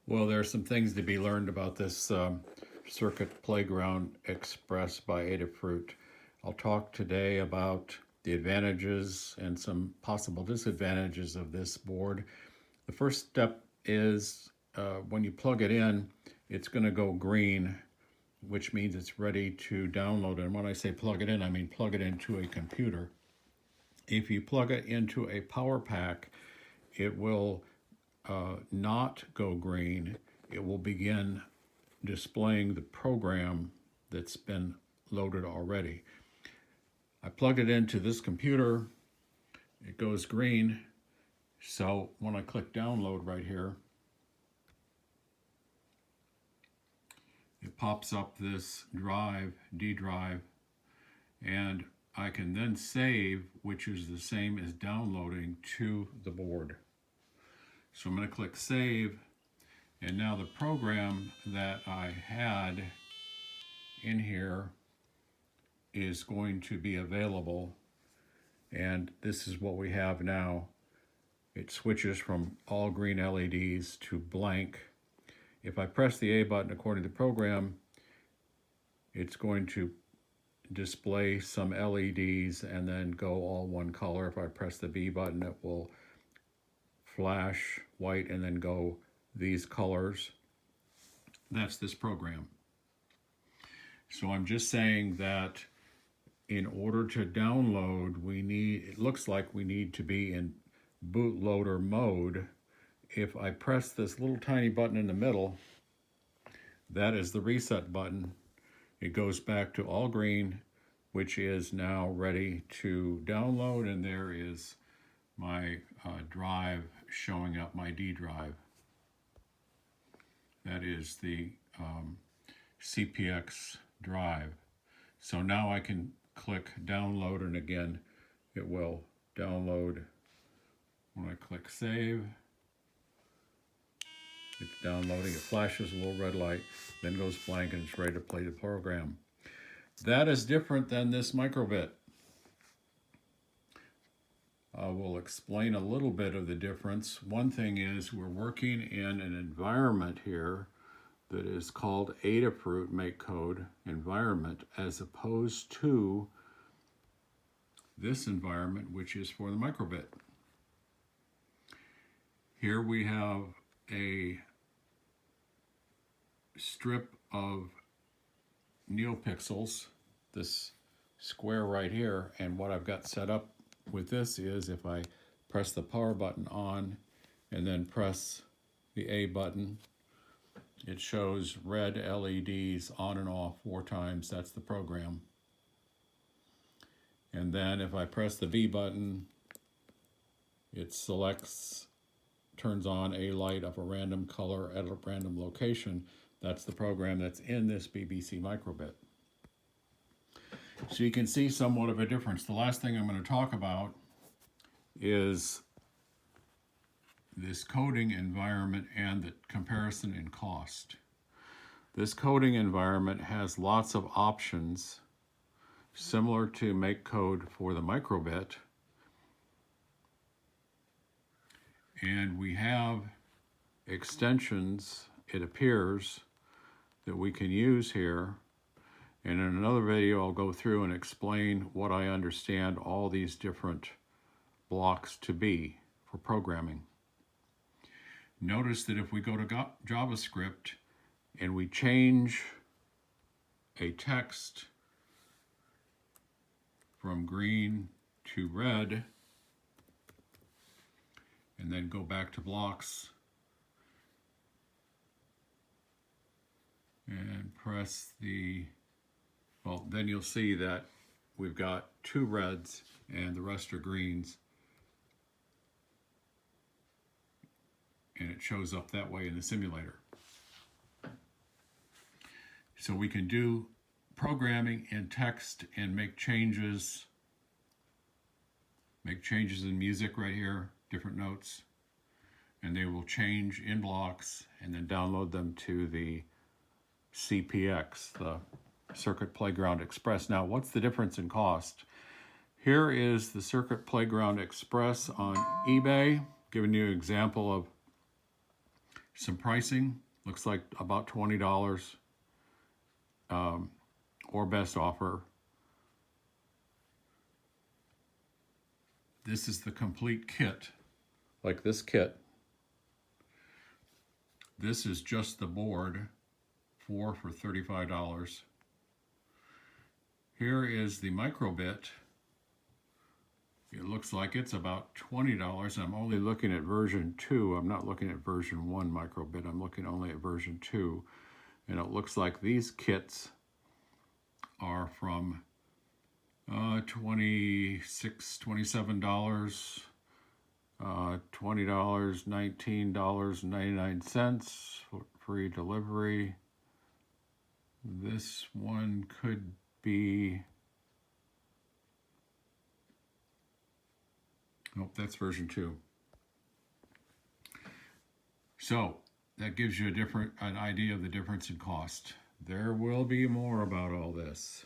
Well, there are some things to be learned about this Circuit Playground Express by Adafruit. I'll talk today about the advantages and some possible disadvantages of this board. The first step is when you plug it in, it's going to go green, which means it's ready to download. And when I say plug it in, I mean plug it into a computer. If you plug it into a power pack, it will not go green. It will begin displaying the program that's been loaded already. I plugged it into this computer. It goes green. So when I click download right here, it pops up this drive, D drive, and I can then save, which is the same as downloading to the board. So I'm going to click save, and now the program that I had in here is going to be available, and this is what we have now. It switches from all green LEDs to blank. If I press the A button according to the program, it's going to display some LEDs and then go all one color. If I press the B button, it will flash white and then go these colors. That's this program. So I'm just saying that in order to download, it looks like we need to be in bootloader mode. If I press this little tiny button in the middle, that is the reset button. It goes back to all green, which is now ready to download, and there is my drive showing up, my D drive. That is the CPX drive. So now I can click download, and again, it will download. When I click save, it's downloading. It flashes a little red light, then goes blank, and it's ready to play the program. That is different than this microbit. I will explain a little bit of the difference. One thing is we're working in an environment here that is called Adafruit MakeCode environment, as opposed to this environment, which is for the microbit. Here we have a strip of NeoPixels, this square right here, and what I've got set up with this is if I press the power button on and then press the A button, it shows red LEDs on and off 4 times. That's the program. And then if I press the B button, it turns on a light of a random color at a random location. That's the program that's in this BBC microbit. So you can see somewhat of a difference. The last thing I'm going to talk about is this coding environment and the comparison in cost. This coding environment has lots of options similar to MakeCode for the microbit. And we have extensions, it appears, that we can use here. And in another video, I'll go through and explain what I understand all these different blocks to be for programming. Notice that if we go to JavaScript and we change a text from green to red, and then go back to blocks and press then you'll see that we've got 2 reds and the rest are greens. And it shows up that way in the simulator. So we can do programming in text and make changes in music right here, different notes, and they will change in blocks and then download them to the CPX, the Circuit Playground Express. Now, what's the difference in cost? Here is the Circuit Playground Express on eBay, giving you an example of some pricing. Looks like about $20 or best offer. This is the complete kit, like this kit. This is just the board, 4 for $35. Here is the microbit. It looks like it's about $20. I'm only looking at version 2. I'm not looking at version 1 microbit. I'm looking only at version 2. And it looks like these kits are from $26, $27, $20, $19.99 for free delivery. This one could be, nope, that's version 2. So that gives you an idea of the difference in cost. There will be more about all this.